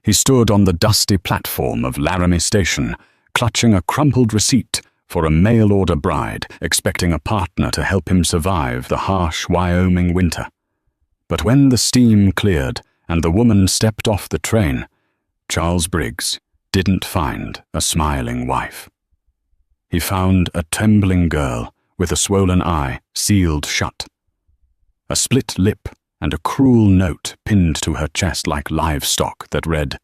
He stood on the dusty platform of Laramie Station, clutching a crumpled receipt for a mail-order bride, expecting a partner to help him survive the harsh Wyoming winter. But when the steam cleared and the woman stepped off the train, Charles Briggs didn't find a smiling wife. He found a trembling girl with a swollen eye sealed shut, a split lip and a cruel note pinned to her chest like livestock that read,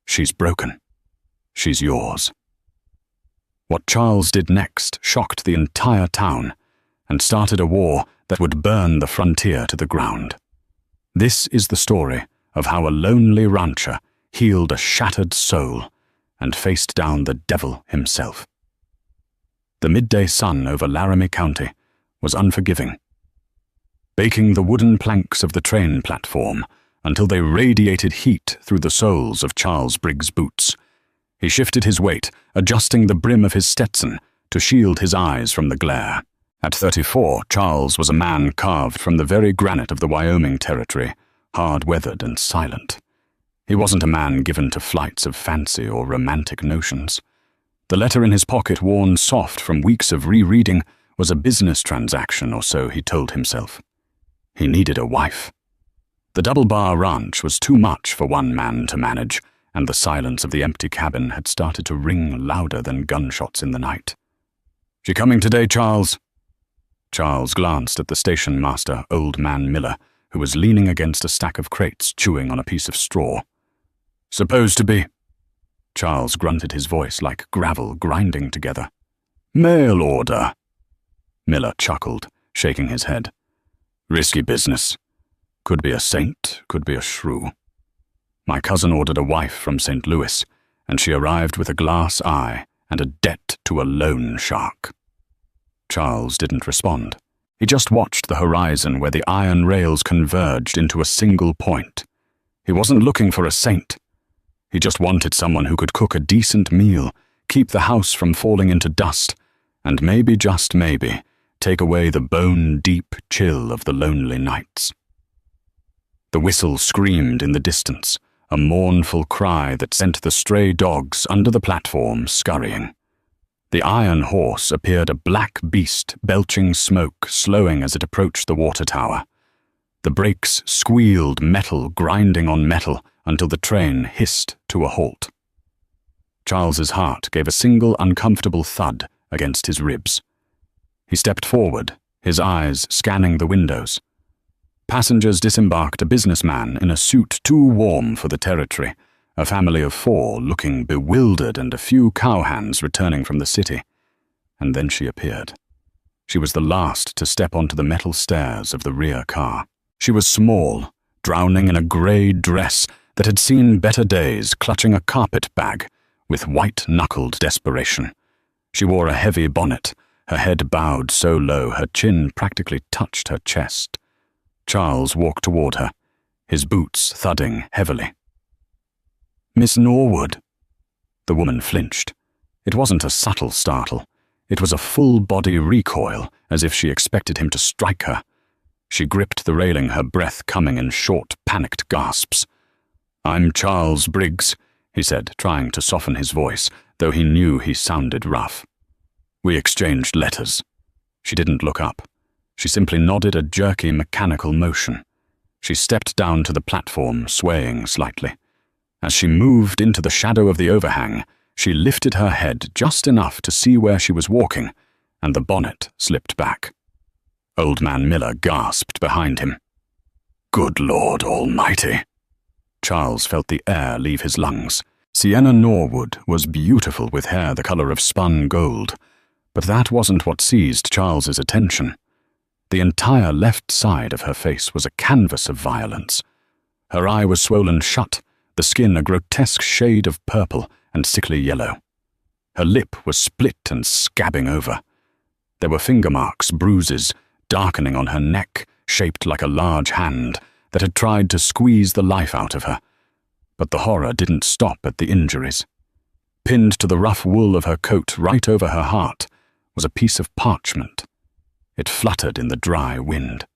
"She's broken. She's yours." What Charles did next shocked the entire town and started a war that would burn the frontier to the ground. This is the story of how a lonely rancher healed a shattered soul and faced down the devil himself. The midday sun over Laramie County was unforgiving, baking the wooden planks of the train platform until they radiated heat through the soles of Charles Briggs' boots. He shifted his weight, adjusting the brim of his Stetson to shield his eyes from the glare. At 34, Charles was a man carved from the very granite of the Wyoming Territory, hard-weathered and silent. He wasn't a man given to flights of fancy or romantic notions. The letter in his pocket, worn soft from weeks of rereading, was a business transaction, or so he told himself. He needed a wife. The Double Bar Ranch was too much for one man to manage, and the silence of the empty cabin had started to ring louder than gunshots in the night. "She coming today, Charles?" Charles glanced at the station master, Old Man Miller, who was leaning against a stack of crates chewing on a piece of straw. "Supposed to be." Charles grunted, his voice like gravel grinding together. "Mail order." Miller chuckled, shaking his head. "Risky business. Could be a saint, could be a shrew. My cousin ordered a wife from St. Louis, and she arrived with a glass eye and a debt to a loan shark." Charles didn't respond. He just watched the horizon where the iron rails converged into a single point. He wasn't looking for a saint. He just wanted someone who could cook a decent meal, keep the house from falling into dust, and maybe, just maybe, take away the bone-deep chill of the lonely nights. The whistle screamed in the distance, a mournful cry that sent the stray dogs under the platform scurrying. The iron horse appeared a black beast belching smoke, slowing as it approached the water tower. The brakes squealed, metal grinding on metal, until the train hissed to a halt. Charles's heart gave a single uncomfortable thud against his ribs. He stepped forward, his eyes scanning the windows. Passengers disembarked a businessman in a suit too warm for the territory, a family of 4 looking bewildered, and a few cowhands returning from the city. And then she appeared. She was the last to step onto the metal stairs of the rear car. She was small, drowning in a grey dress that had seen better days, clutching a carpet bag with white-knuckled desperation. She wore a heavy bonnet, her head bowed so low her chin practically touched her chest. Charles walked toward her, his boots thudding heavily. "Miss Norwood." The woman flinched. It wasn't a subtle startle. It was a full-body recoil, as if she expected him to strike her. She gripped the railing, her breath coming in short, panicked gasps. "I'm Charles Briggs," he said, trying to soften his voice, though he knew he sounded rough. "We exchanged letters." She didn't look up. She simply nodded a jerky, mechanical motion. She stepped down to the platform, swaying slightly. As she moved into the shadow of the overhang, she lifted her head just enough to see where she was walking, and the bonnet slipped back. Old Man Miller gasped behind him. "Good Lord Almighty!" Charles felt the air leave his lungs. Sienna Norwood was beautiful with hair the color of spun gold, but that wasn't what seized Charles's attention. The entire left side of her face was a canvas of violence. Her eye was swollen shut, the skin a grotesque shade of purple and sickly yellow. Her lip was split and scabbing over. There were finger marks, bruises, darkening on her neck, shaped like a large hand that had tried to squeeze the life out of her. But the horror didn't stop at the injuries. Pinned to the rough wool of her coat right over her heart was a piece of parchment. It fluttered in the dry wind.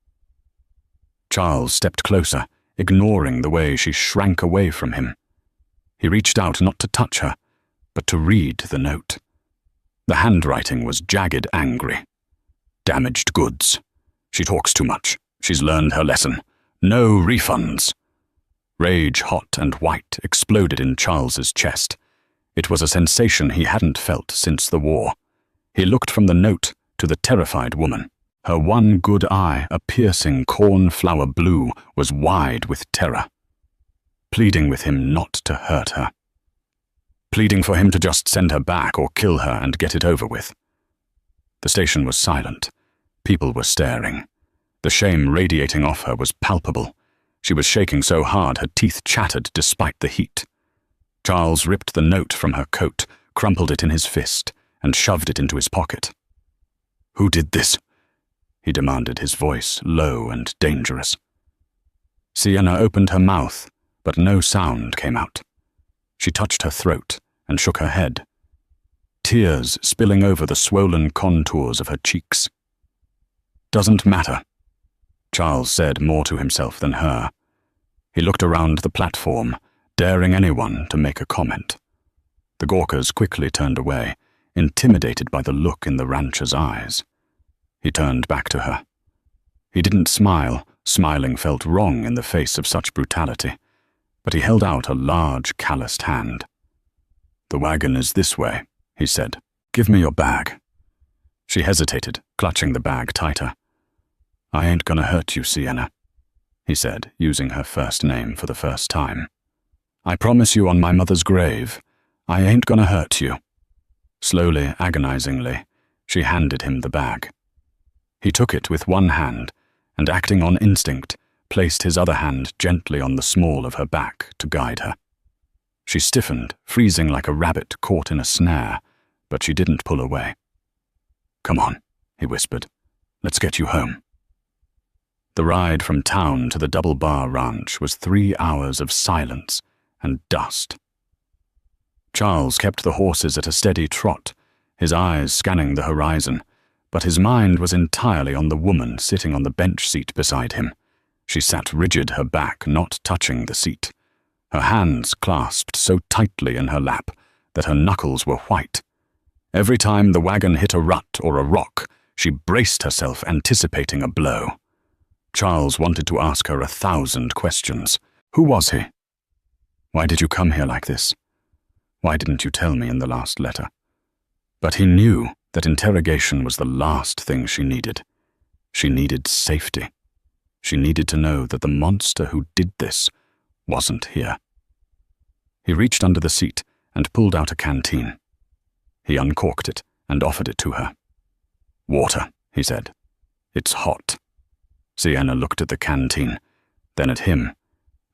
Charles stepped closer, ignoring the way she shrank away from him. He reached out not to touch her, but to read the note. The handwriting was jagged angry. Damaged goods. She talks too much. She's learned her lesson. No refunds. Rage, hot and white, exploded in Charles's chest. It was a sensation he hadn't felt since the war. He looked from the note to the terrified woman. Her one good eye, a piercing cornflower blue, was wide with terror. Pleading with him not to hurt her. Pleading for him to just send her back or kill her and get it over with. The station was silent. People were staring. The shame radiating off her was palpable. She was shaking so hard her teeth chattered despite the heat. Charles ripped the note from her coat, crumpled it in his fist, and shoved it into his pocket. "Who did this?" he demanded, his voice low and dangerous. Sienna opened her mouth, but no sound came out. She touched her throat and shook her head, tears spilling over the swollen contours of her cheeks. "Doesn't matter," Charles said more to himself than her. He looked around the platform, daring anyone to make a comment. The Gawkers quickly turned away, intimidated by the look in the rancher's eyes. He turned back to her. He didn't smile. Smiling felt wrong in the face of such brutality, but he held out a large, calloused hand. "The wagon is this way," he said. "Give me your bag." She hesitated, clutching the bag tighter. "I ain't gonna hurt you, Sienna," he said, using her first name for the first time. "I promise you on my mother's grave, I ain't gonna hurt you." Slowly, agonizingly, she handed him the bag. He took it with one hand, and acting on instinct, placed his other hand gently on the small of her back to guide her. She stiffened, freezing like a rabbit caught in a snare, but she didn't pull away. "Come on," he whispered. "Let's get you home." The ride from town to the Double Bar Ranch was 3 hours of silence and dust. Charles kept the horses at a steady trot, his eyes scanning the horizon, but his mind was entirely on the woman sitting on the bench seat beside him. She sat rigid, her back not touching the seat, her hands clasped so tightly in her lap that her knuckles were white. Every time the wagon hit a rut or a rock, she braced herself, anticipating a blow. Charles wanted to ask her 1,000 questions. Who was he? Why did you come here like this? Why didn't you tell me in the last letter? But he knew that interrogation was the last thing she needed. She needed safety. She needed to know that the monster who did this wasn't here. He reached under the seat and pulled out a canteen. He uncorked it and offered it to her. "Water," he said. "It's hot." Sienna looked at the canteen, then at him,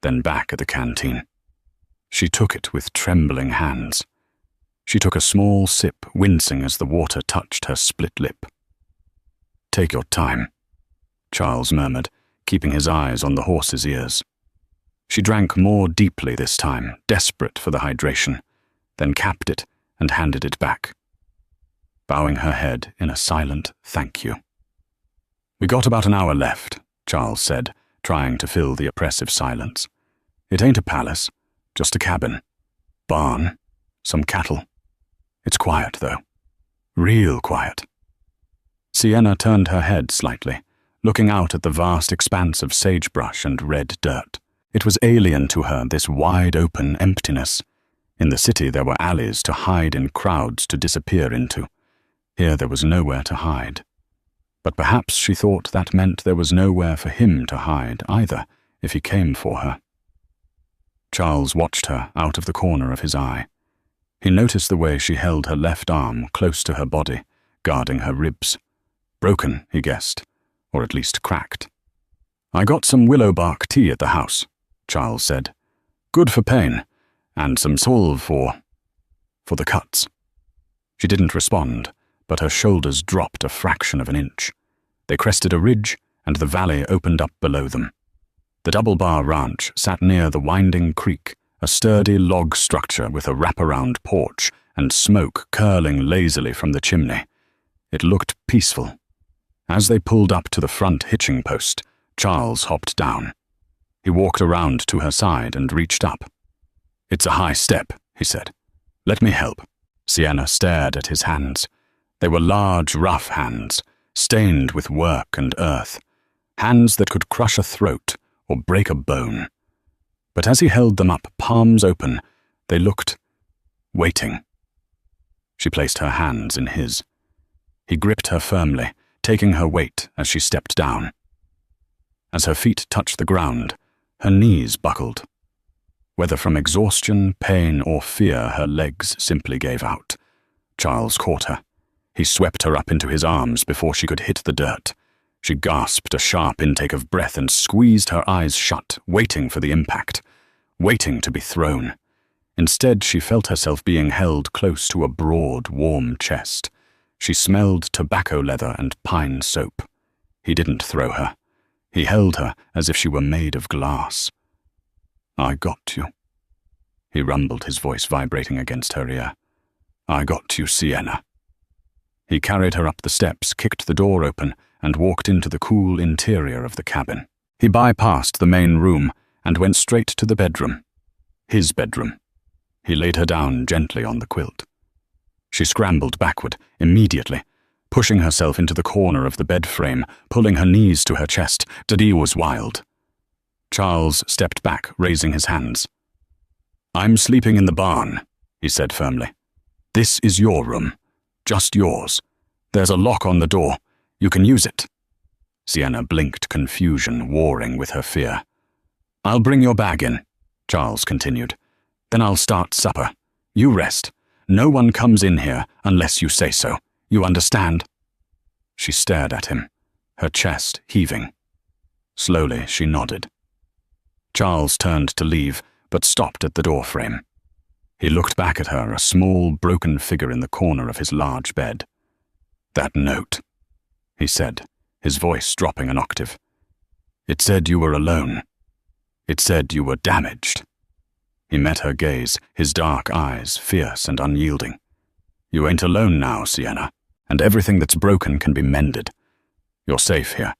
then back at the canteen. She took it with trembling hands. She took a small sip, wincing as the water touched her split lip. "Take your time," Charles murmured, keeping his eyes on the horse's ears. She drank more deeply this time, desperate for the hydration, then capped it and handed it back, bowing her head in a silent thank you. "We got about an hour left," Charles said, trying to fill the oppressive silence. "It ain't a palace, just a cabin, barn, some cattle. It's quiet, though. Real quiet." Sienna turned her head slightly, looking out at the vast expanse of sagebrush and red dirt. It was alien to her, this wide-open emptiness. In the city there were alleys to hide in, crowds to disappear into. Here there was nowhere to hide. But perhaps she thought that meant there was nowhere for him to hide either, if he came for her. Charles watched her out of the corner of his eye. He noticed the way she held her left arm close to her body, guarding her ribs. Broken, he guessed, or at least cracked. "I got some willow bark tea at the house," Charles said. "Good for pain, and some salve for the cuts." She didn't respond, but her shoulders dropped a fraction of an inch. They crested a ridge, and the valley opened up below them. The Double Bar Ranch sat near the winding creek, a sturdy log structure with a wraparound porch and smoke curling lazily from the chimney. It looked peaceful. As they pulled up to the front hitching post, Charles hopped down. He walked around to her side and reached up. "It's a high step," he said. "Let me help." Sienna stared at his hands. They were large, rough hands, stained with work and earth, hands that could crush a throat or break a bone. But as he held them up, palms open, they looked waiting. She placed her hands in his. He gripped her firmly, taking her weight as she stepped down. As her feet touched the ground, her knees buckled. Whether from exhaustion, pain, or fear, her legs simply gave out. Charles caught her. He swept her up into his arms before she could hit the dirt. She gasped a sharp intake of breath and squeezed her eyes shut, waiting for the impact, waiting to be thrown. Instead, she felt herself being held close to a broad, warm chest. She smelled tobacco leather and pine soap. He didn't throw her. He held her as if she were made of glass. "I got you," he rumbled, his voice vibrating against her ear. "I got you, Sienna." He carried her up the steps, kicked the door open, and walked into the cool interior of the cabin. He bypassed the main room and went straight to the bedroom. His bedroom. He laid her down gently on the quilt. She scrambled backward, immediately, pushing herself into the corner of the bed frame, pulling her knees to her chest. Dadi was wild. Charles stepped back, raising his hands. "I'm sleeping in the barn," he said firmly. "This is your room. Just yours. There's a lock on the door. You can use it." Sienna blinked, confusion warring with her fear. "I'll bring your bag in," Charles continued. "Then I'll start supper. You rest. No one comes in here unless you say so. You understand?" She stared at him, her chest heaving. Slowly, she nodded. Charles turned to leave, but stopped at the doorframe. He looked back at her, a small, broken figure in the corner of his large bed. "That note," he said, his voice dropping an octave. "It said you were alone. It said you were damaged." He met her gaze, his dark eyes fierce and unyielding. "You ain't alone now, Sienna, and everything that's broken can be mended. You're safe here."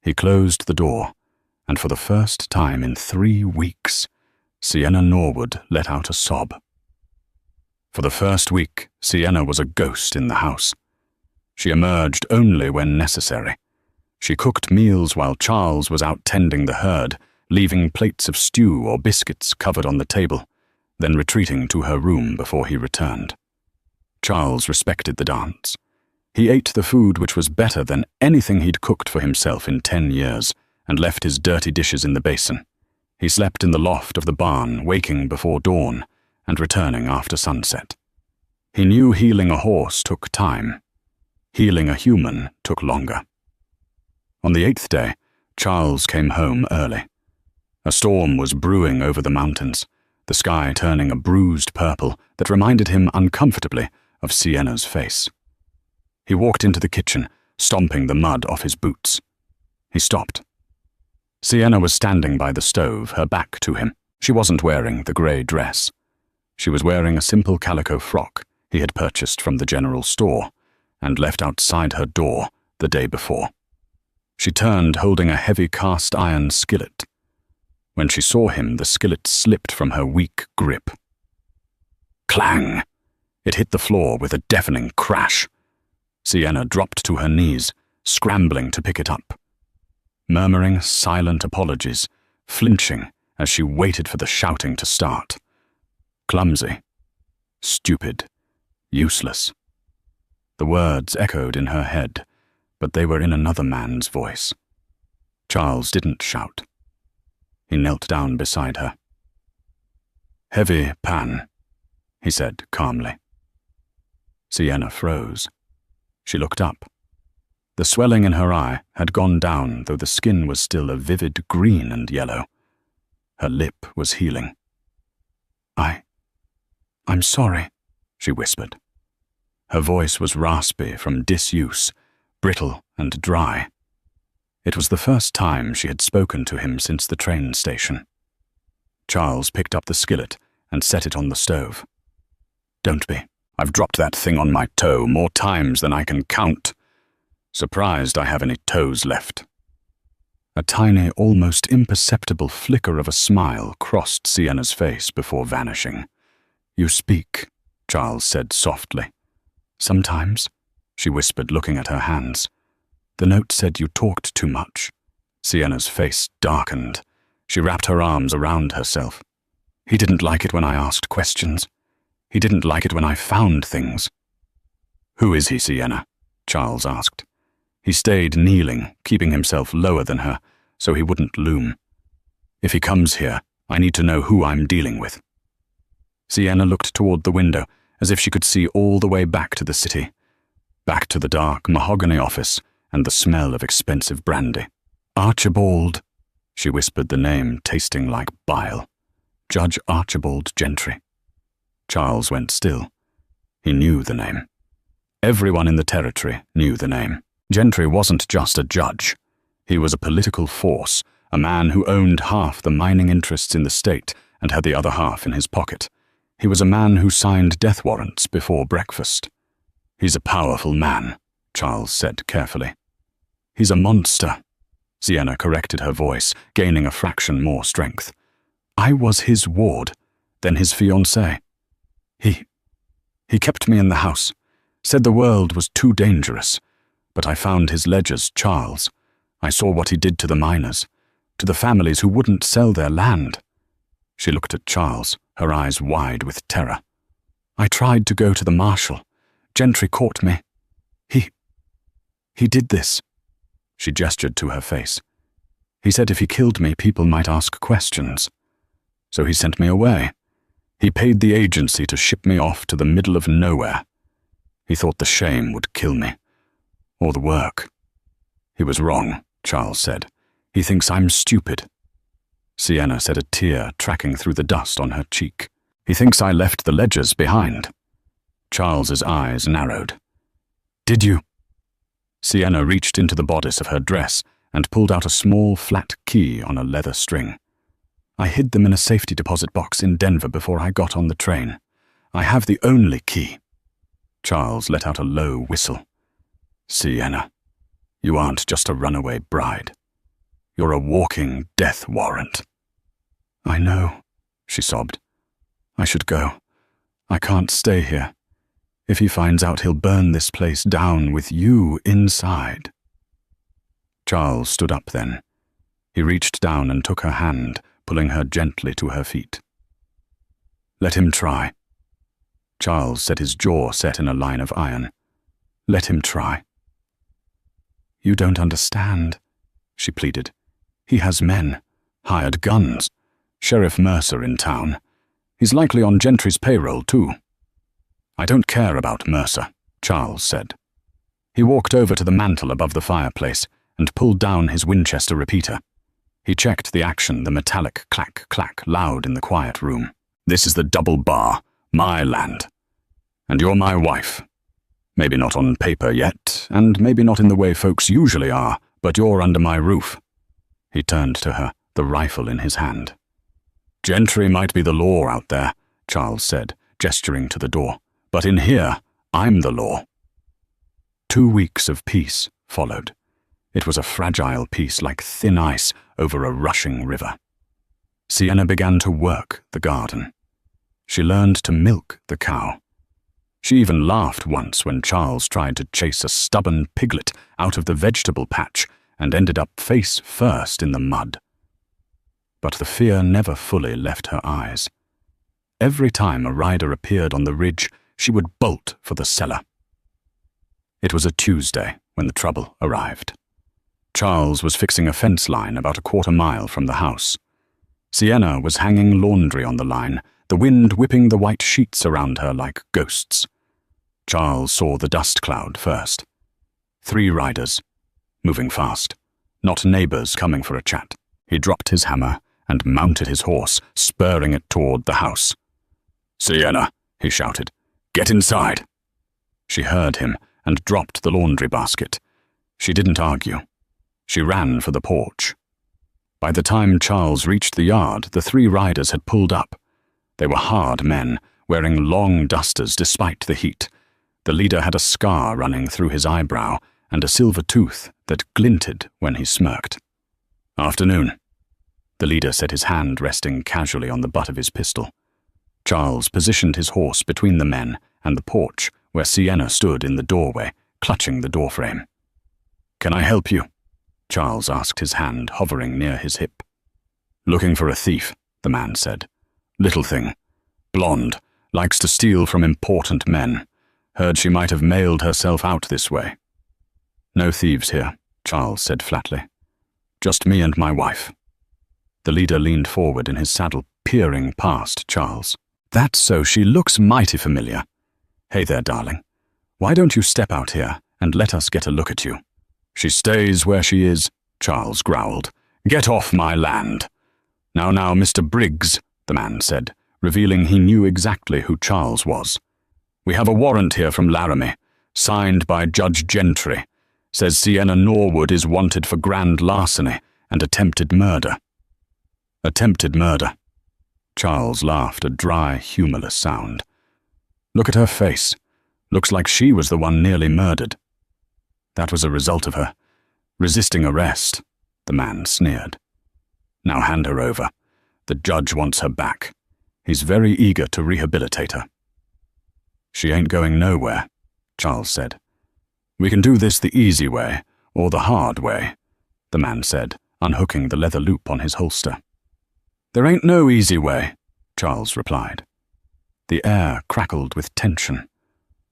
He closed the door, and for the first time in 3 weeks, Sienna Norwood let out a sob. For the first week, Sienna was a ghost in the house. She emerged only when necessary. She cooked meals while Charles was out tending the herd, leaving plates of stew or biscuits covered on the table, then retreating to her room before he returned. Charles respected the dance. He ate the food which was better than anything he'd cooked for himself in 10 years, and left his dirty dishes in the basin. He slept in the loft of the barn, waking before dawn and returning after sunset. He knew healing a horse took time. Healing a human took longer. On the 8th day, Charles came home early. A storm was brewing over the mountains, the sky turning a bruised purple that reminded him uncomfortably of Sienna's face. He walked into the kitchen, stomping the mud off his boots. He stopped. Sienna was standing by the stove, her back to him. She wasn't wearing the grey dress. She was wearing a simple calico frock he had purchased from the general store and left outside her door the day before. She turned, holding a heavy cast-iron skillet. When she saw him, the skillet slipped from her weak grip. Clang! It hit the floor with a deafening crash. Sienna dropped to her knees, scrambling to pick it up, murmuring silent apologies, flinching as she waited for the shouting to start. Clumsy, stupid, useless. The words echoed in her head, but they were in another man's voice. Charles didn't shout. He knelt down beside her. "Heavy pan," he said calmly. Sienna froze. She looked up. The swelling in her eye had gone down, though the skin was still a vivid green and yellow. Her lip was healing. I'm sorry," she whispered. Her voice was raspy from disuse, brittle and dry. It was the first time she had spoken to him since the train station. Charles picked up the skillet and set it on the stove. "Don't be. I've dropped that thing on my toe more times than I can count. Surprised I have any toes left." A tiny, almost imperceptible flicker of a smile crossed Sienna's face before vanishing. "You speak," Charles said softly. "Sometimes," she whispered, looking at her hands. "The note said you talked too much." Sienna's face darkened. She wrapped her arms around herself. "He didn't like it when I asked questions. He didn't like it when I found things." "Who is he, Sienna?" Charles asked. He stayed kneeling, keeping himself lower than her, so he wouldn't loom. "If he comes here, I need to know who I'm dealing with." Sienna looked toward the window, as if she could see all the way back to the city, back to the dark mahogany office and the smell of expensive brandy. "Archibald," she whispered the name, tasting like bile. "Judge Archibald Gentry." Charles went still. He knew the name. Everyone in the territory knew the name. Gentry wasn't just a judge. He was a political force, a man who owned half the mining interests in the state and had the other half in his pocket. He was a man who signed death warrants before breakfast. "He's a powerful man," Charles said carefully. "He's a monster," Sienna corrected her voice, gaining a fraction more strength. "I was his ward, then his fiancée. He kept me in the house, said the world was too dangerous. But I found his ledgers, Charles. I saw what he did to the miners, to the families who wouldn't sell their land." She looked at Charles, her eyes wide with terror. "I tried to go to the marshal. Gentry caught me. He did this." She gestured to her face. "He said if he killed me, people might ask questions. So he sent me away. He paid the agency to ship me off to the middle of nowhere. He thought the shame would kill me. Or the work." "He was wrong," Charles said. "He thinks I'm stupid." Sienna said, a tear tracking through the dust on her cheek. "He thinks I left the ledgers behind." Charles's eyes narrowed. "Did you?" Sienna reached into the bodice of her dress and pulled out a small, flat key on a leather string. "I hid them in a safety deposit box in Denver before I got on the train. I have the only key." Charles let out a low whistle. "Sienna, you aren't just a runaway bride. You're a walking death warrant." "I know," she sobbed. "I should go. I can't stay here. If he finds out, he'll burn this place down with you inside." Charles stood up then. He reached down and took her hand, pulling her gently to her feet. "Let him try." Charles said, his jaw set in a line of iron. "Let him try." "You don't understand," she pleaded. "He has men, hired guns. Sheriff Mercer in town. He's likely on Gentry's payroll, too." "I don't care about Mercer," Charles said. He walked over to the mantel above the fireplace and pulled down his Winchester repeater. He checked the action, the metallic clack-clack loud in the quiet room. "This is the double bar, my land. And you're my wife. Maybe not on paper yet, and maybe not in the way folks usually are, but you're under my roof." He turned to her, the rifle in his hand. "Gentry might be the law out there," Charles said, gesturing to the door. "But in here, I'm the law." 2 weeks of peace followed. It was a fragile peace like thin ice over a rushing river. Sienna began to work the garden. She learned to milk the cow. She even laughed once when Charles tried to chase a stubborn piglet out of the vegetable patch and ended up face first in the mud. But the fear never fully left her eyes. Every time a rider appeared on the ridge, she would bolt for the cellar. It was a Tuesday when the trouble arrived. Charles was fixing a fence line about a quarter-mile from the house. Sienna was hanging laundry on the line, the wind whipping the white sheets around her like ghosts. Charles saw the dust cloud first. 3 riders, moving fast, not neighbors coming for a chat. He dropped his hammer and mounted his horse, spurring it toward the house. "Sienna," he shouted, "get inside." She heard him and dropped the laundry basket. She didn't argue. She ran for the porch. By the time Charles reached the yard, the 3 riders had pulled up. They were hard men, wearing long dusters despite the heat. The leader had a scar running through his eyebrow and a silver tooth that glinted when he smirked. Afternoon. The leader set his hand resting casually on the butt of his pistol. Charles positioned his horse between the men and the porch where Sienna stood in the doorway, clutching the doorframe. "Can I help you?" Charles asked, his hand hovering near his hip. "Looking for a thief," the man said. "Little thing. Blonde. Likes to steal from important men. Heard she might have mailed herself out this way." "No thieves here," Charles said flatly. "Just me and my wife." The leader leaned forward in his saddle, peering past Charles. "That's so. She looks mighty familiar. Hey there, darling. Why don't you step out here and let us get a look at you?" "She stays where she is," Charles growled. "Get off my land." Now, Mr. Briggs," the man said, revealing he knew exactly who Charles was. "We have a warrant here from Laramie, signed by Judge Gentry. Says Sienna Norwood is wanted for grand larceny and attempted murder." "Attempted murder?" Charles laughed, a dry, humorless sound. "Look at her face. Looks like she was the one nearly murdered." "That was a result of her resisting arrest," the man sneered. "Now hand her over. The judge wants her back. He's very eager to rehabilitate her." "She ain't going nowhere," Charles said. "We can do this the easy way, or the hard way," the man said, unhooking the leather loop on his holster. "There ain't no easy way," Charles replied. The air crackled with tension.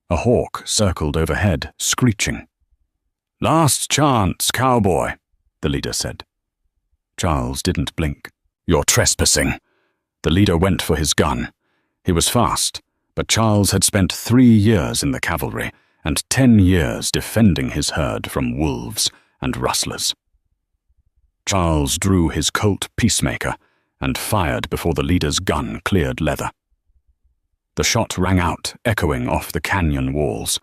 A hawk circled overhead, screeching. "Last chance, cowboy," the leader said. Charles didn't blink. "You're trespassing." The leader went for his gun. He was fast, but Charles had spent 3 years in the cavalry and 10 years defending his herd from wolves and rustlers. Charles drew his Colt Peacemaker and fired before the leader's gun cleared leather. The shot rang out, echoing off the canyon walls.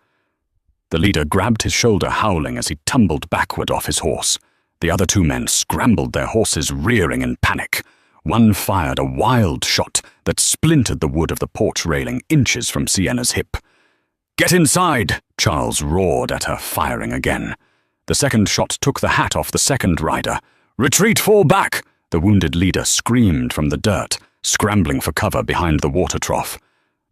The leader grabbed his shoulder, howling as he tumbled backward off his horse. The other 2 men scrambled their horses, rearing in panic. One fired a wild shot that splintered the wood of the porch railing inches from Sienna's hip. "Get inside!" Charles roared at her, firing again. The second shot took the hat off the second rider. "Retreat, fall back!" the wounded leader screamed from the dirt, scrambling for cover behind the water trough.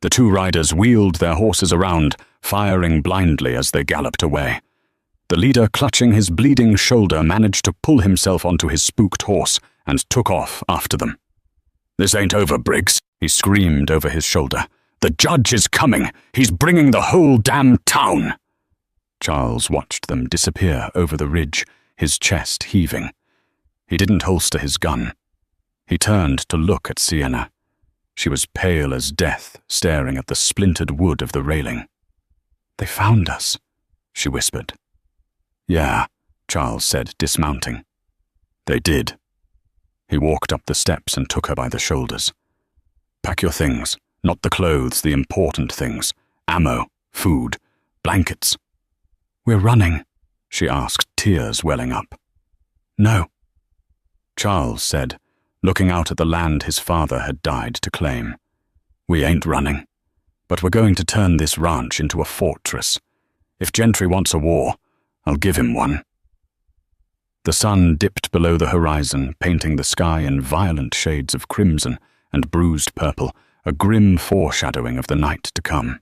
The 2 riders wheeled their horses around, firing blindly as they galloped away. The leader, clutching his bleeding shoulder, managed to pull himself onto his spooked horse and took off after them. "This ain't over, Briggs," he screamed over his shoulder. "The judge is coming. He's bringing the whole damn town." Charles watched them disappear over the ridge, his chest heaving. He didn't holster his gun. He turned to look at Sienna. She was pale as death, staring at the splintered wood of the railing. "They found us," she whispered. "Yeah," Charles said, dismounting. "They did." He walked up the steps and took her by the shoulders. "Pack your things, not the clothes, the important things. Ammo, food, blankets." "We're running?" she asked, tears welling up. "No." Charles said, looking out at the land his father had died to claim. "We ain't running, but we're going to turn this ranch into a fortress. If Gentry wants a war, I'll give him one." The sun dipped below the horizon, painting the sky in violent shades of crimson and bruised purple, a grim foreshadowing of the night to come.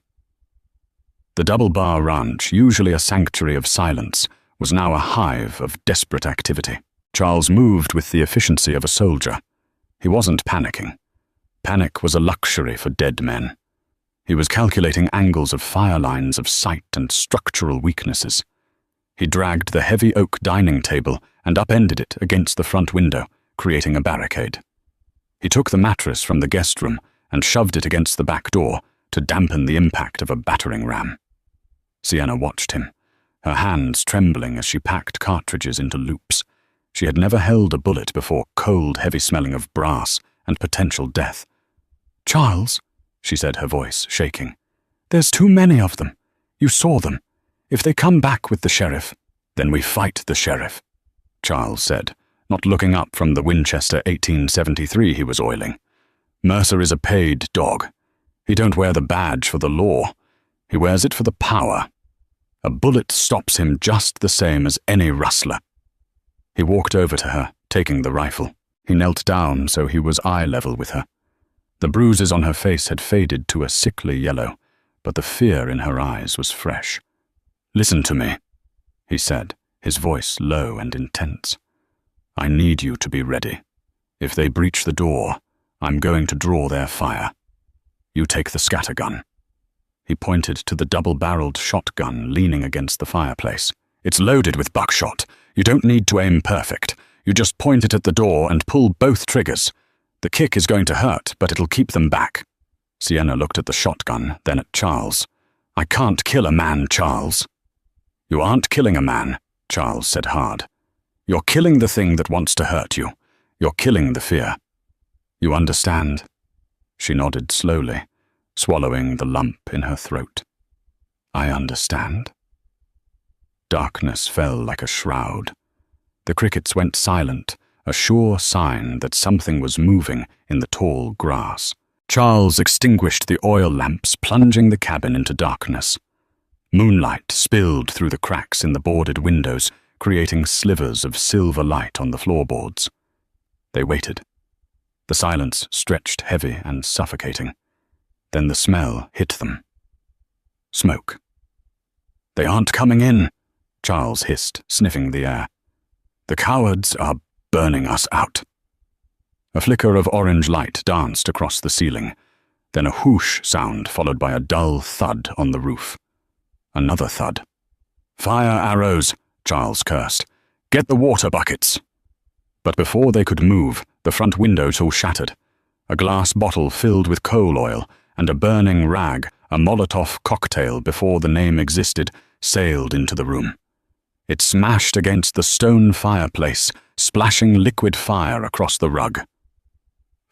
The Double Bar Ranch, usually a sanctuary of silence, was now a hive of desperate activity. Charles moved with the efficiency of a soldier. He wasn't panicking. Panic was a luxury for dead men. He was calculating angles of fire lines of sight and structural weaknesses. He dragged the heavy oak dining table and upended it against the front window, creating a barricade. He took the mattress from the guest room and shoved it against the back door to dampen the impact of a battering ram. Sienna watched him, her hands trembling as she packed cartridges into loops. She had never held a bullet before, cold, heavy smelling of brass and potential death. "Charles," she said, her voice shaking, "there's too many of them. You saw them. If they come back with the sheriff, then we fight the sheriff," Charles said, not looking up from the Winchester 1873 he was oiling. "Mercer is a paid dog. He don't wear the badge for the law. He wears it for the power. A bullet stops him just the same as any rustler." He walked over to her, taking the rifle. He knelt down so he was eye level with her. The bruises on her face had faded to a sickly yellow, but the fear in her eyes was fresh. "Listen to me," he said, his voice low and intense. "I need you to be ready. If they breach the door, I'm going to draw their fire. You take the scattergun." He pointed to the double-barreled shotgun leaning against the fireplace. "It's loaded with buckshot. You don't need to aim perfect. You just point it at the door and pull both triggers. The kick is going to hurt, but it'll keep them back." Sienna looked at the shotgun, then at Charles. "I can't kill a man, Charles." "You aren't killing a man," Charles said hard. "You're killing the thing that wants to hurt you. You're killing the fear. You understand?" She nodded slowly, swallowing the lump in her throat. "I understand." Darkness fell like a shroud. The crickets went silent, a sure sign that something was moving in the tall grass. Charles extinguished the oil lamps, plunging the cabin into darkness. Moonlight spilled through the cracks in the boarded windows, creating slivers of silver light on the floorboards. They waited. The silence stretched heavy and suffocating. Then the smell hit them. Smoke. "They aren't coming in," Charles hissed, sniffing the air. "The cowards are burning us out." A flicker of orange light danced across the ceiling, then a whoosh sound followed by a dull thud on the roof. Another thud. "Fire arrows," Charles cursed. "Get the water buckets." But before they could move, the front windows all shattered. A glass bottle filled with coal oil and a burning rag, a Molotov cocktail before the name existed, sailed into the room. It smashed against the stone fireplace, splashing liquid fire across the rug.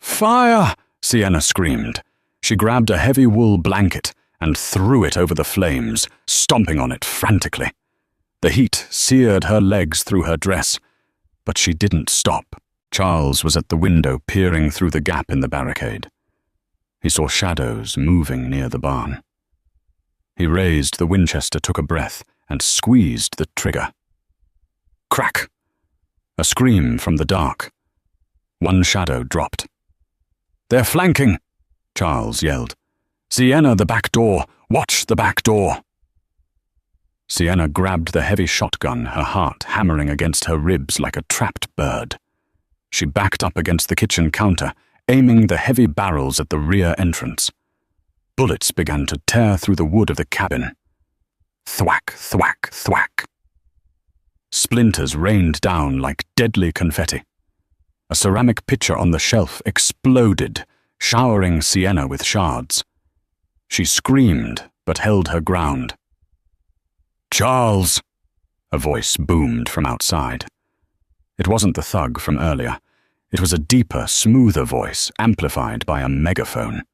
"Fire!" Sienna screamed. She grabbed a heavy wool blanket and threw it over the flames, stomping on it frantically. The heat seared her legs through her dress, but she didn't stop. Charles was at the window peering through the gap in the barricade. He saw shadows moving near the barn. He raised the Winchester, took a breath, and squeezed the trigger. Crack! A scream from the dark. One shadow dropped. "They're flanking!" Charles yelled. "Sienna, the back door! Watch the back door!" Sienna grabbed the heavy shotgun, her heart hammering against her ribs like a trapped bird. She backed up against the kitchen counter, aiming the heavy barrels at the rear entrance. Bullets began to tear through the wood of the cabin. Thwack, thwack, thwack. Splinters rained down like deadly confetti. A ceramic pitcher on the shelf exploded, showering Sienna with shards. She screamed, but held her ground. "Charles!" A voice boomed from outside. It wasn't the thug from earlier. It was a deeper, smoother voice, amplified by a megaphone.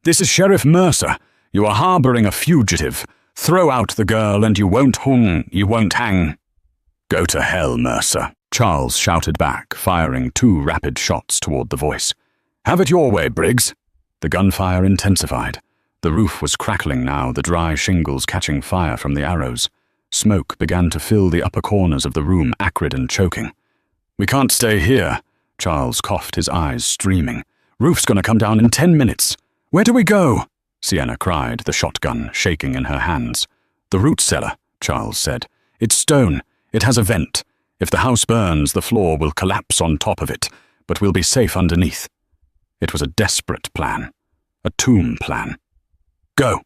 "This is Sheriff Mercer. You are harboring a fugitive. Throw out the girl and you won't hang." "Go to hell, Mercer," Charles shouted back, firing 2 rapid shots toward the voice. "Have it your way, Briggs." The gunfire intensified. The roof was crackling now, the dry shingles catching fire from the arrows. Smoke began to fill the upper corners of the room, acrid and choking. "We can't stay here," Charles coughed, his eyes streaming. "Roof's gonna come down in 10 minutes. "Where do we go?" Sienna cried, the shotgun shaking in her hands. "The root cellar," Charles said. "It's stone. It has a vent. If the house burns, the floor will collapse on top of it, but we'll be safe underneath." It was a desperate plan. A tomb plan. "Go,"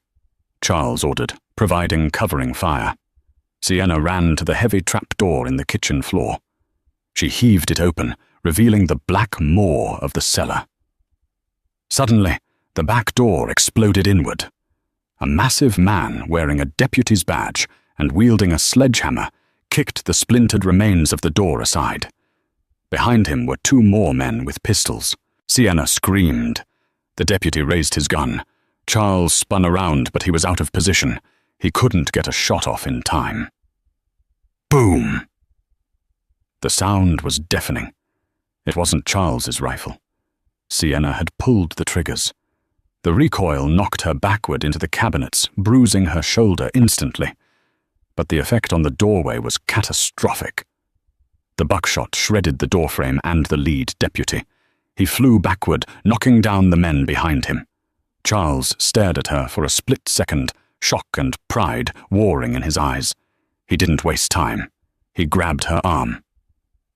Charles ordered, providing covering fire. Sienna ran to the heavy trapdoor in the kitchen floor. She heaved it open, revealing the black maw of the cellar. Suddenly, the back door exploded inward. A massive man wearing a deputy's badge and wielding a sledgehammer kicked the splintered remains of the door aside. Behind him were 2 more men with pistols. Sienna screamed. The deputy raised his gun. Charles spun around, but he was out of position. He couldn't get a shot off in time. Boom! The sound was deafening. It wasn't Charles's rifle. Sienna had pulled the triggers. The recoil knocked her backward into the cabinets, bruising her shoulder instantly. But the effect on the doorway was catastrophic. The buckshot shredded the doorframe and the lead deputy. He flew backward, knocking down the men behind him. Charles stared at her for a split second, shock and pride warring in his eyes. He didn't waste time. He grabbed her arm.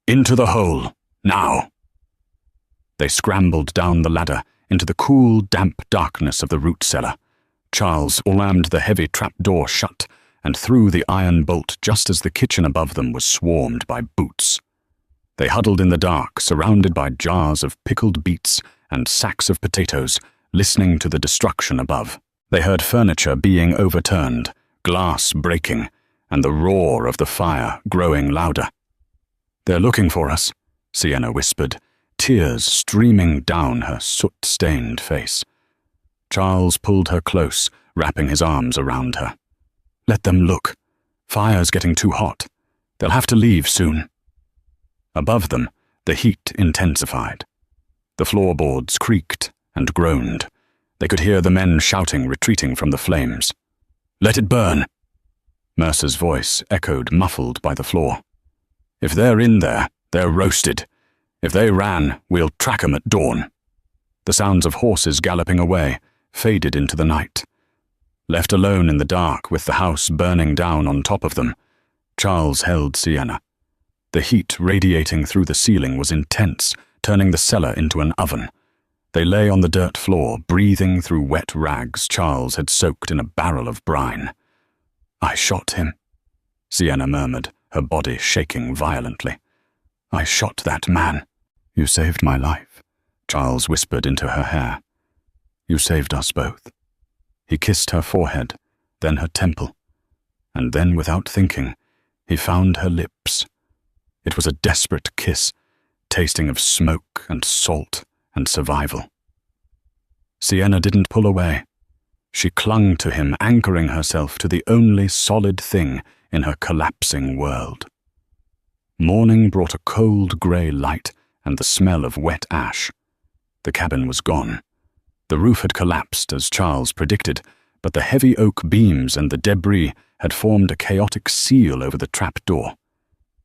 "Into the hole, now!" They scrambled down the ladder into the cool, damp darkness of the root cellar. Charles slammed the heavy trapdoor shut and threw the iron bolt just as the kitchen above them was swarmed by boots. They huddled in the dark, surrounded by jars of pickled beets and sacks of potatoes, listening to the destruction above. They heard furniture being overturned, glass breaking, and the roar of the fire growing louder. "They're looking for us," Sienna whispered, tears streaming down her soot-stained face. Charles pulled her close, wrapping his arms around her. "Let them look. Fire's getting too hot. They'll have to leave soon." Above them, the heat intensified. The floorboards creaked and groaned. They could hear the men shouting, retreating from the flames. "Let it burn!" Mercer's voice echoed, muffled by the floor. "If they're in there, they're roasted. If they ran, we'll track 'em at dawn." The sounds of horses galloping away faded into the night. Left alone in the dark with the house burning down on top of them, Charles held Sienna. The heat radiating through the ceiling was intense, turning the cellar into an oven. They lay on the dirt floor, breathing through wet rags Charles had soaked in a barrel of brine. "I shot him," Sienna murmured, her body shaking violently. "I shot that man." "You saved my life," Charles whispered into her hair. "You saved us both." He kissed her forehead, then her temple, and then, without thinking, he found her lips. It was a desperate kiss, tasting of smoke and salt and survival. Sienna didn't pull away. She clung to him, anchoring herself to the only solid thing in her collapsing world. Morning brought a cold grey light and the smell of wet ash. The cabin was gone. The roof had collapsed, as Charles predicted, but the heavy oak beams and the debris had formed a chaotic seal over the trapdoor.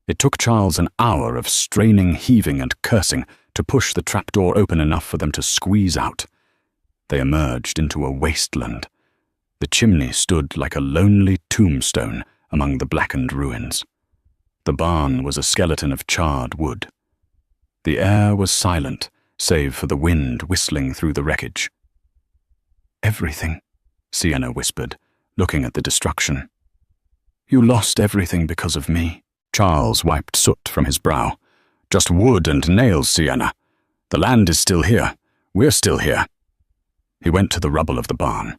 It took Charles an hour of straining, heaving, and cursing to push the trapdoor open enough for them to squeeze out. They emerged into a wasteland. The chimney stood like a lonely tombstone among the blackened ruins. The barn was a skeleton of charred wood. The air was silent, save for the wind whistling through the wreckage. "Everything," Sienna whispered, looking at the destruction. "You lost everything because of me." Charles wiped soot from his brow. "Just wood and nails, Sienna. The land is still here. We're still here." He went to the rubble of the barn.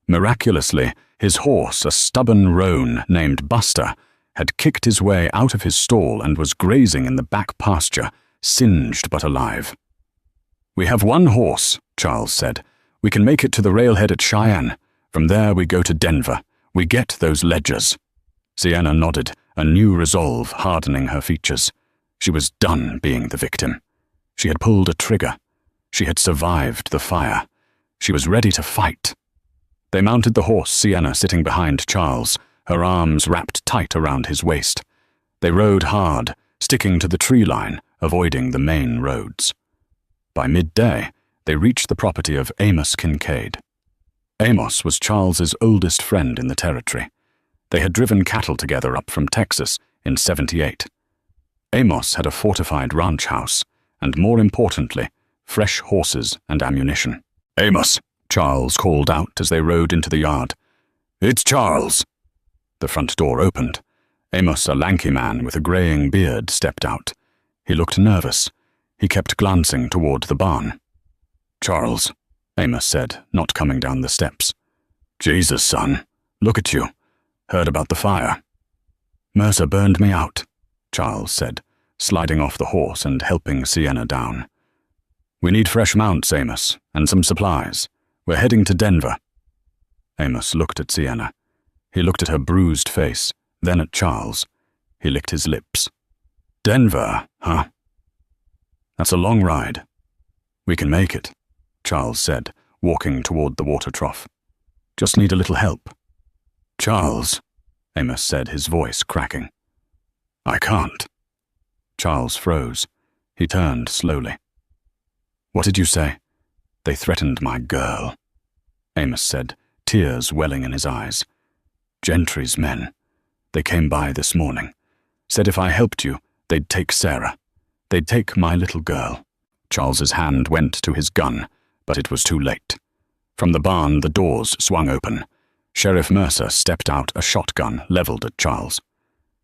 Miraculously, his horse, a stubborn roan named Buster, had kicked his way out of his stall and was grazing in the back pasture, singed but alive. "We have one horse," Charles said. "We can make it to the railhead at Cheyenne. From there we go to Denver. We get those ledgers." Sienna nodded, a new resolve hardening her features. She was done being the victim. She had pulled a trigger. She had survived the fire. She was ready to fight. They mounted the horse, Sienna sitting behind Charles, her arms wrapped tight around his waist. They rode hard, sticking to the tree line, avoiding the main roads. By midday, they reached the property of Amos Kincaid. Amos was Charles's oldest friend in the territory. They had driven cattle together up from Texas in '78. Amos had a fortified ranch house, and more importantly, fresh horses and ammunition. "Amos," Charles called out as they rode into the yard. "It's Charles." The front door opened. Amos, a lanky man with a greying beard, stepped out. He looked nervous. He kept glancing toward the barn. "Charles," Amos said, not coming down the steps. "Jesus, son, look at you. Heard about the fire." "Mercer burned me out," Charles said, sliding off the horse and helping Sienna down. "We need fresh mounts, Amos, and some supplies. We're heading to Denver." Amos looked at Sienna. He looked at her bruised face, then at Charles. He licked his lips. "Denver, huh? That's a long ride." "We can make it," Charles said, walking toward the water trough. "Just need a little help." "Charles," Amos said, his voice cracking. "I can't." Charles froze. He turned slowly. "What did you say?" "They threatened my girl," Amos said, tears welling in his eyes. "Gentry's men. They came by this morning. Said if I helped you, they'd take Sarah. They'd take my little girl." Charles's hand went to his gun, but it was too late. From the barn, the doors swung open. Sheriff Mercer stepped out, a shotgun leveled at Charles.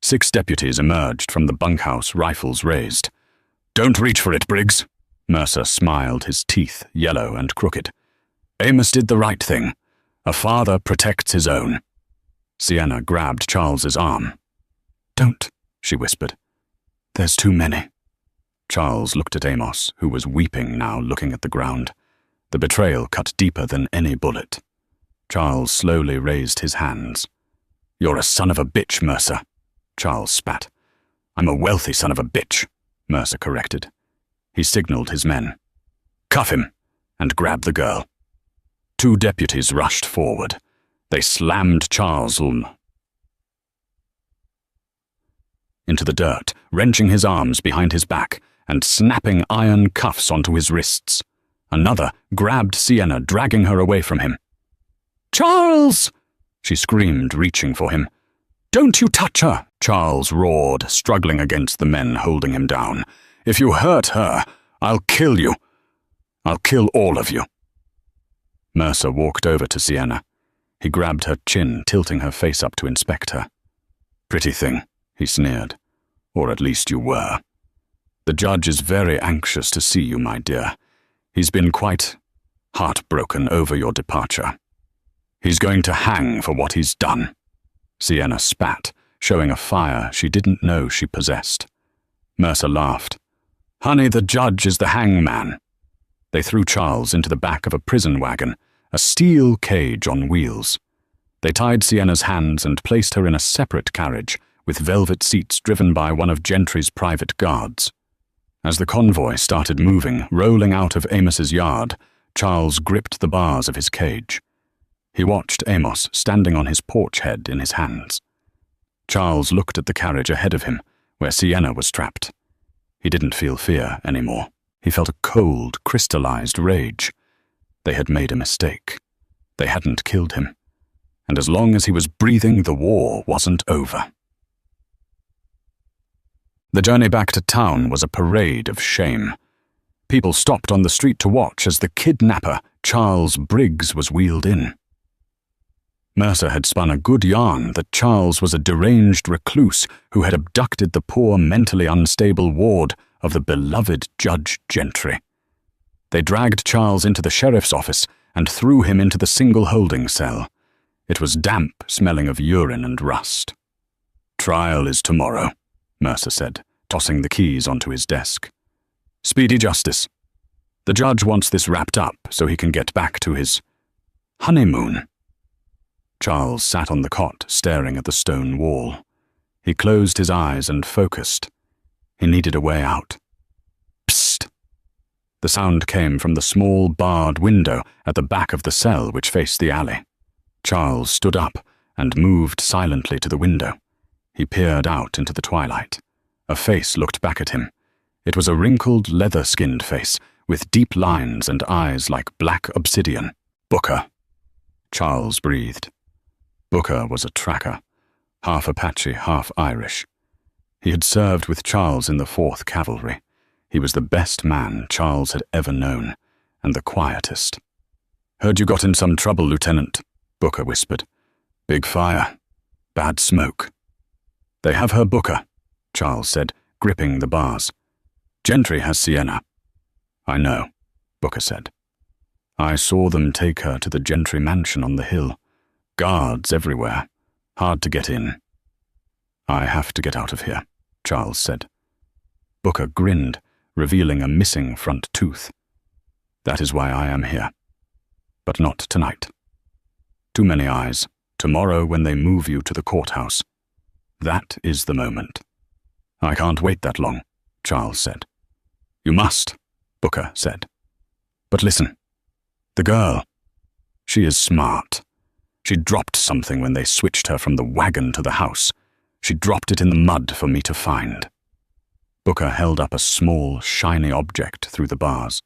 6 deputies emerged from the bunkhouse, rifles raised. "Don't reach for it, Briggs." Mercer smiled, his teeth yellow and crooked. "Amos did the right thing. A father protects his own." Sienna grabbed Charles's arm. "Don't," she whispered. "There's too many." Charles looked at Amos, who was weeping now, looking at the ground. The betrayal cut deeper than any bullet. Charles slowly raised his hands. "You're a son of a bitch, Mercer," Charles spat. "I'm a wealthy son of a bitch," Mercer corrected. He signaled his men. "Cuff him," and grab the girl. 2 deputies rushed forward. They slammed Charles into the dirt, wrenching his arms behind his back and snapping iron cuffs onto his wrists. Another grabbed Sienna, dragging her away from him. "Charles!" she screamed, reaching for him. "Don't you touch her!" Charles roared, struggling against the men holding him down. "If you hurt her, I'll kill you. I'll kill all of you." Mercer walked over to Sienna. He grabbed her chin, tilting her face up to inspect her. "Pretty thing," he sneered. "Or at least you were. The judge is very anxious to see you, my dear. He's been quite heartbroken over your departure. He's going to hang for what he's done." Sienna spat, showing a fire she didn't know she possessed. Mercer laughed. "Honey, the judge is the hangman." They threw Charles into the back of a prison wagon, a steel cage on wheels. They tied Sienna's hands and placed her in a separate carriage with velvet seats driven by one of Gentry's private guards. As the convoy started moving, rolling out of Amos's yard, Charles gripped the bars of his cage. He watched Amos standing on his porch head in his hands. Charles looked at the carriage ahead of him, where Sienna was trapped. He didn't feel fear anymore. He felt a cold, crystallized rage. They had made a mistake. They hadn't killed him. And as long as he was breathing, the war wasn't over. The journey back to town was a parade of shame. People stopped on the street to watch as the kidnapper, Charles Briggs, was wheeled in. Mercer had spun a good yarn that Charles was a deranged recluse who had abducted the poor, mentally unstable ward of the beloved Judge Gentry. They dragged Charles into the sheriff's office and threw him into the single holding cell. It was damp, smelling of urine and rust. "Trial is tomorrow," Mercer said, tossing the keys onto his desk. "Speedy justice. The judge wants this wrapped up so he can get back to his honeymoon." Charles sat on the cot, staring at the stone wall. He closed his eyes and focused. He needed a way out. Psst! The sound came from the small barred window at the back of the cell which faced the alley. Charles stood up and moved silently to the window. He peered out into the twilight. A face looked back at him. It was a wrinkled, leather-skinned face, with deep lines and eyes like black obsidian. "Booker." Charles breathed. Booker was a tracker, half Apache, half Irish. He had served with Charles in the 4th Cavalry. He was the best man Charles had ever known, and the quietest. "Heard you got in some trouble, Lieutenant," Booker whispered. "Big fire. Bad smoke." "They have her, Booker," Charles said, gripping the bars. "Gentry has Sienna." "I know," Booker said. "I saw them take her to the Gentry mansion on the hill. Guards everywhere. Hard to get in." "I have to get out of here," Charles said. Booker grinned, revealing a missing front tooth. "That is why I am here. But not tonight. Too many eyes. Tomorrow when they move you to the courthouse. That is the moment." "I can't wait that long," Charles said. "You must," Booker said. "But listen. The girl. She is smart. She dropped something when they switched her from the wagon to the house. She dropped it in the mud for me to find." Booker held up a small, shiny object through the bars.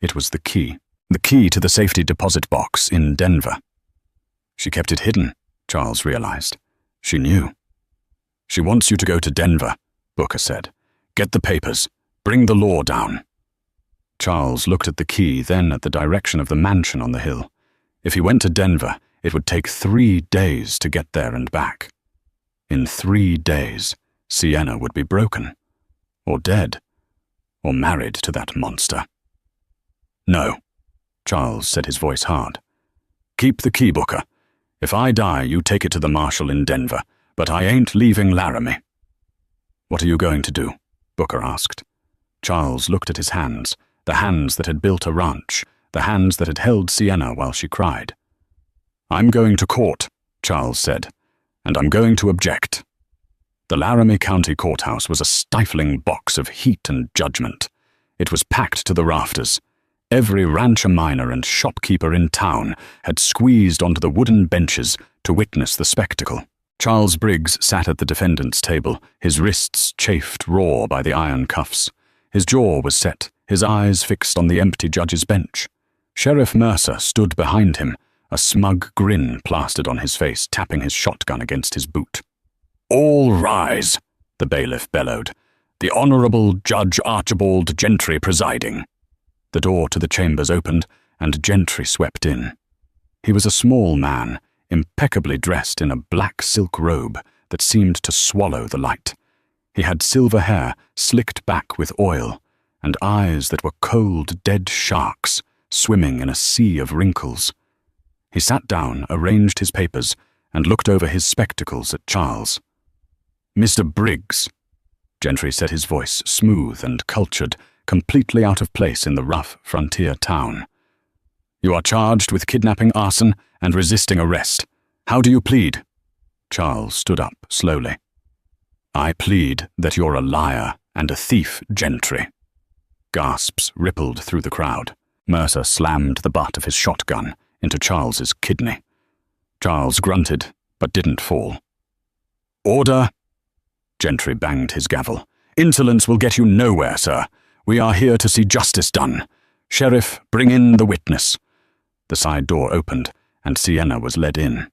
It was the key to the safety deposit box in Denver. She kept it hidden, Charles realized. She knew. She wants you to go to Denver, Booker said. Get the papers. Bring the law down. Charles looked at the key, then at the direction of the mansion on the hill. If he went to Denver, it would take 3 days to get there and back. In 3 days, Sienna would be broken, or dead, or married to that monster. No, Charles said, his voice hard. Keep the key, Booker. If I die, you take it to the marshal in Denver, but I ain't leaving Laramie. What are you going to do? Booker asked. Charles looked at his hands, the hands that had built a ranch, the hands that had held Sienna while she cried. I'm going to court, Charles said, and I'm going to object. The Laramie County Courthouse was a stifling box of heat and judgment. It was packed to the rafters. Every rancher miner and shopkeeper in town had squeezed onto the wooden benches to witness the spectacle. Charles Briggs sat at the defendant's table, his wrists chafed raw by the iron cuffs. His jaw was set, his eyes fixed on the empty judge's bench. Sheriff Mercer stood behind him, a smug grin plastered on his face, tapping his shotgun against his boot. All rise, the bailiff bellowed. The Honorable Judge Archibald Gentry presiding. The door to the chambers opened, and Gentry swept in. He was a small man, impeccably dressed in a black silk robe that seemed to swallow the light. He had silver hair slicked back with oil, and eyes that were cold, dead sharks swimming in a sea of wrinkles. He sat down, arranged his papers, and looked over his spectacles at Charles. Mr. Briggs, Gentry said, his voice smooth and cultured, completely out of place in the rough frontier town. You are charged with kidnapping, arson, and resisting arrest. How do you plead? Charles stood up slowly. I plead that you're a liar and a thief, Gentry. Gasps rippled through the crowd. Mercer slammed the butt of his shotgun into Charles's kidney. Charles grunted, but didn't fall. Order! Gentry banged his gavel. Insolence will get you nowhere, sir. We are here to see justice done. Sheriff, bring in the witness. The side door opened, and Sienna was led in.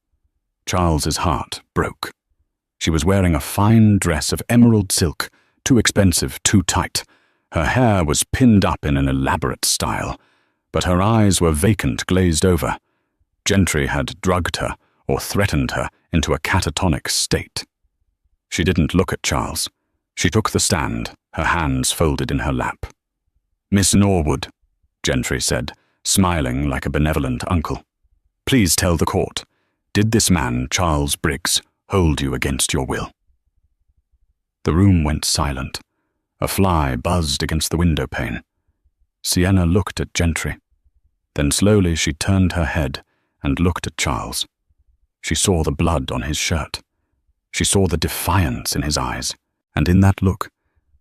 Charles's heart broke. She was wearing a fine dress of emerald silk, too expensive, too tight. Her hair was pinned up in an elaborate style, but her eyes were vacant, glazed over. Gentry had drugged her, or threatened her, into a catatonic state. She didn't look at Charles. She took the stand, her hands folded in her lap. Miss Norwood, Gentry said, smiling like a benevolent uncle. Please tell the court, did this man, Charles Briggs, hold you against your will? The room went silent. A fly buzzed against the window pane. Sienna looked at Gentry. Then slowly she turned her head and looked at Charles. She saw the blood on his shirt. She saw the defiance in his eyes, and in that look,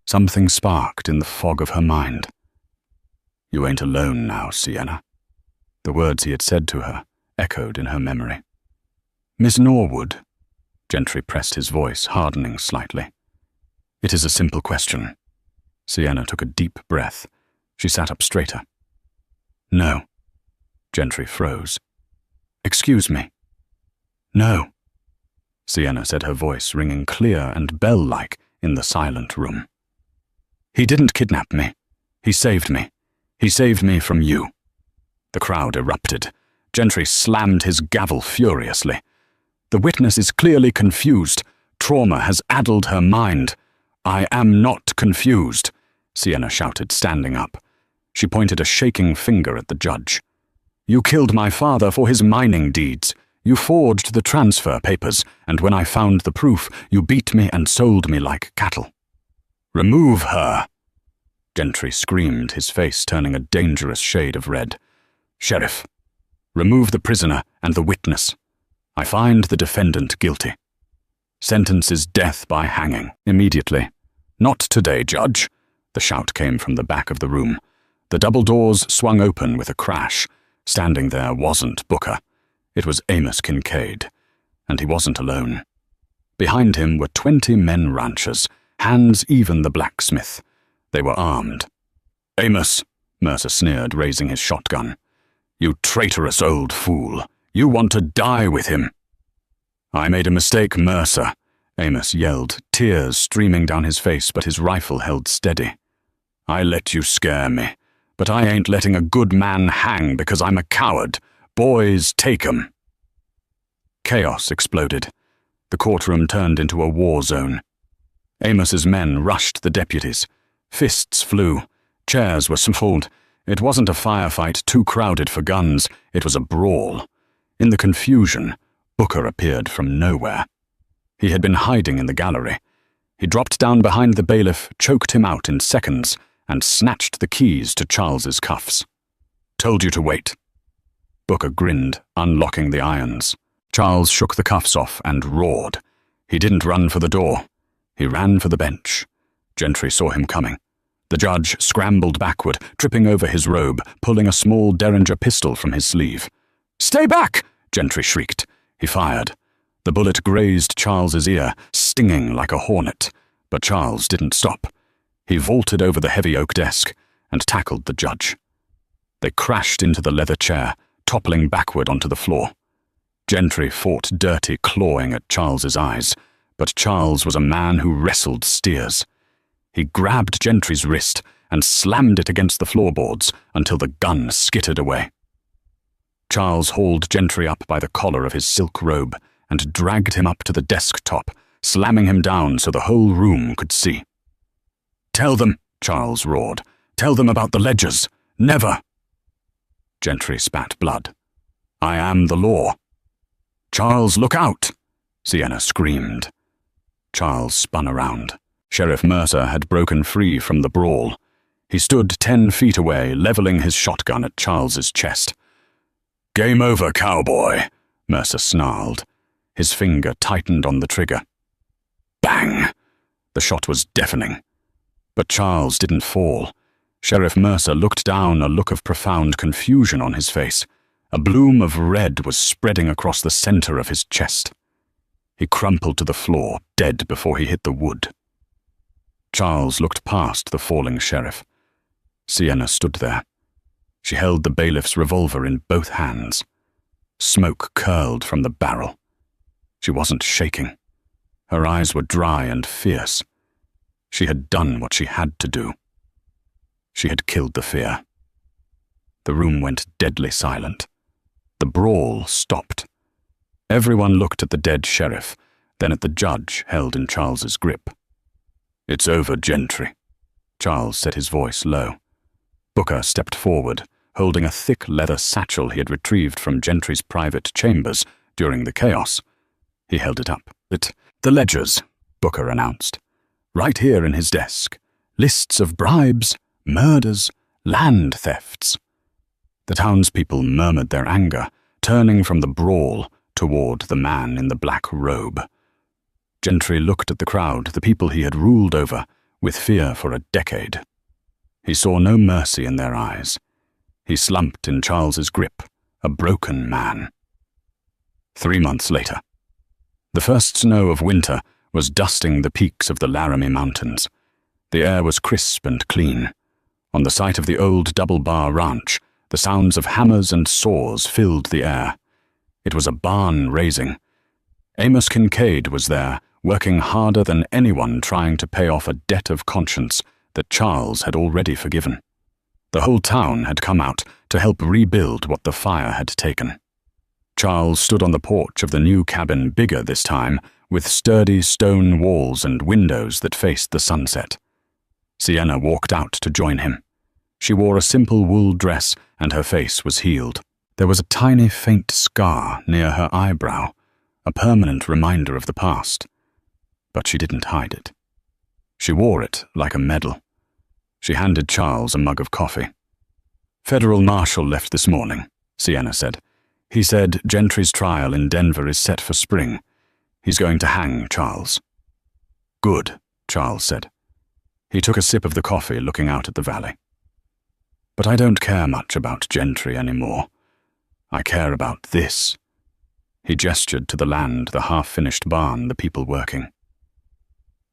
something sparked in the fog of her mind. You ain't alone now, Sienna. The words he had said to her echoed in her memory. Miss Norwood, Gentry pressed his voice, hardening slightly. It is a simple question. Sienna took a deep breath. She sat up straighter. No. Gentry froze. Excuse me. No. Sienna said, her voice ringing clear and bell-like in the silent room. He didn't kidnap me. He saved me. He saved me from you. The crowd erupted. Gentry slammed his gavel furiously. The witness is clearly confused. Trauma has addled her mind. I am not confused, Sienna shouted, standing up. She pointed a shaking finger at the judge. You killed my father for his mining deeds. You forged the transfer papers, and when I found the proof, you beat me and sold me like cattle. Remove her! Gentry screamed, his face turning a dangerous shade of red. Sheriff, remove the prisoner and the witness. I find the defendant guilty. Sentence is death by hanging, immediately. Not today, Judge. The shout came from the back of the room. The double doors swung open with a crash. Standing there wasn't Booker. It was Amos Kincaid, and he wasn't alone. Behind him were 20 men ranchers, hands even the blacksmith. They were armed. "Amos," Mercer sneered, raising his shotgun. "You traitorous old fool. You want to die with him." "I made a mistake, Mercer," Amos yelled, tears streaming down his face, but his rifle held steady. "I let you scare me, but I ain't letting a good man hang because I'm a coward. Boys, take 'em." Chaos exploded. The courtroom turned into a war zone. Amos's men rushed the deputies. Fists flew. Chairs were shuffled. It wasn't a firefight too crowded for guns. It was a brawl. In the confusion, Booker appeared from nowhere. He had been hiding in the gallery. He dropped down behind the bailiff, choked him out in seconds, and snatched the keys to Charles's cuffs. "Told you to wait." Booker grinned, unlocking the irons. Charles shook the cuffs off and roared. He didn't run for the door. He ran for the bench. Gentry saw him coming. The judge scrambled backward, tripping over his robe, pulling a small Derringer pistol from his sleeve. "Stay back!" Gentry shrieked. He fired. The bullet grazed Charles's ear, stinging like a hornet, but Charles didn't stop. He vaulted over the heavy oak desk and tackled the judge. They crashed into the leather chair, toppling backward onto the floor. Gentry fought dirty, clawing at Charles's eyes, but Charles was a man who wrestled steers. He grabbed Gentry's wrist and slammed it against the floorboards until the gun skittered away. Charles hauled Gentry up by the collar of his silk robe and dragged him up to the desk top, slamming him down so the whole room could see. "Tell them," Charles roared. "Tell them about the ledgers. Never." Gentry spat blood. "I am the law." "Charles, look out!" Sienna screamed. Charles spun around. Sheriff Mercer had broken free from the brawl. He stood 10 feet away, leveling his shotgun at Charles's chest. "Game over, cowboy," Mercer snarled. His finger tightened on the trigger. Bang! The shot was deafening. But Charles didn't fall. Sheriff Mercer looked down, a look of profound confusion on his face. A bloom of red was spreading across the center of his chest. He crumpled to the floor, dead before he hit the wood. Charles looked past the falling sheriff. Sienna stood there. She held the bailiff's revolver in both hands. Smoke curled from the barrel. She wasn't shaking. Her eyes were dry and fierce. She had done what she had to do. She had killed the fear. The room went deadly silent. The brawl stopped. Everyone looked at the dead sheriff, then at the judge held in Charles's grip. "It's over, Gentry." Charles set his voice low. Booker stepped forward, holding a thick leather satchel he had retrieved from Gentry's private chambers during the chaos. He held it up. "The ledgers," Booker announced. "Right here in his desk. Lists of bribes, murders, land thefts." The townspeople murmured their anger, turning from the brawl toward the man in the black robe. Gentry looked at the crowd, the people he had ruled over, with fear for a decade. He saw no mercy in their eyes. He slumped in Charles's grip, a broken man. 3 months later. The first snow of winter was dusting the peaks of the Laramie Mountains. The air was crisp and clean. On the site of the old double-bar ranch, the sounds of hammers and saws filled the air. It was a barn raising. Amos Kincaid was there, working harder than anyone trying to pay off a debt of conscience that Charles had already forgiven. The whole town had come out to help rebuild what the fire had taken. Charles stood on the porch of the new cabin, bigger this time, with sturdy stone walls and windows that faced the sunset. Sienna walked out to join him. She wore a simple wool dress and her face was healed. There was a tiny faint scar near her eyebrow, a permanent reminder of the past. But she didn't hide it. She wore it like a medal. She handed Charles a mug of coffee. "Federal Marshal left this morning," Sienna said. "He said Gentry's trial in Denver is set for spring. He's going to hang Charles." "Good," Charles said. He took a sip of the coffee, looking out at the valley. "But I don't care much about Gentry anymore. I care about this." He gestured to the land, the half-finished barn, the people working.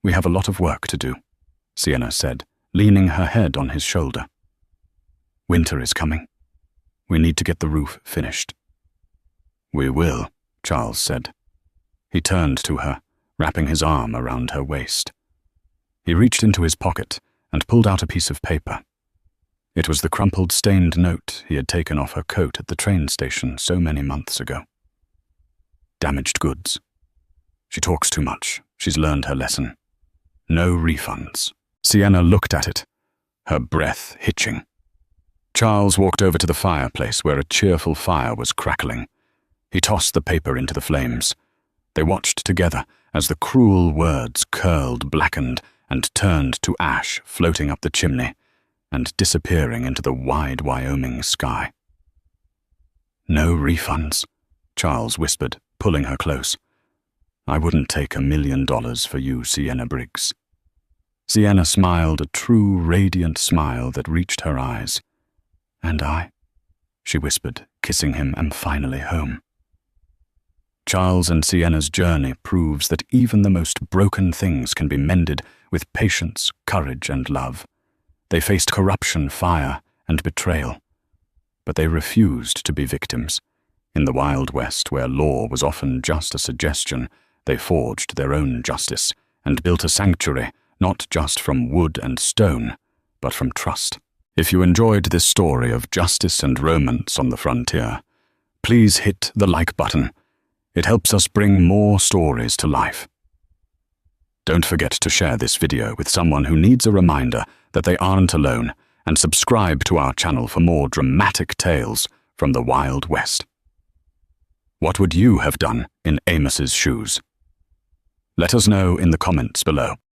We have a lot of work to do, Sienna said, leaning her head on his shoulder. Winter is coming. We need to get the roof finished. We will, Charles said. He turned to her, wrapping his arm around her waist. He reached into his pocket and pulled out a piece of paper. It was the crumpled, stained note he had taken off her coat at the train station so many months ago. Damaged goods. She talks too much. She's learned her lesson. No refunds. Sienna looked at it, her breath hitching. Charles walked over to the fireplace where a cheerful fire was crackling. He tossed the paper into the flames. They watched together as the cruel words curled, blackened, and turned to ash floating up the chimney and disappearing into the wide Wyoming sky. No refunds, Charles whispered, pulling her close. I wouldn't take $1 million for you, Sienna Briggs. Sienna smiled, a true, radiant smile that reached her eyes. And I, she whispered, kissing him, am finally home. Charles and Sienna's journey proves that even the most broken things can be mended with patience, courage, and love. They faced corruption, fire, and betrayal. But they refused to be victims. In the Wild West, where law was often just a suggestion, they forged their own justice and built a sanctuary not just from wood and stone, but from trust. If you enjoyed this story of justice and romance on the frontier, please hit the like button. It helps us bring more stories to life. Don't forget to share this video with someone who needs a reminder that they aren't alone, and subscribe to our channel for more dramatic tales from the Wild West. What would you have done in Amos's shoes? Let us know in the comments below.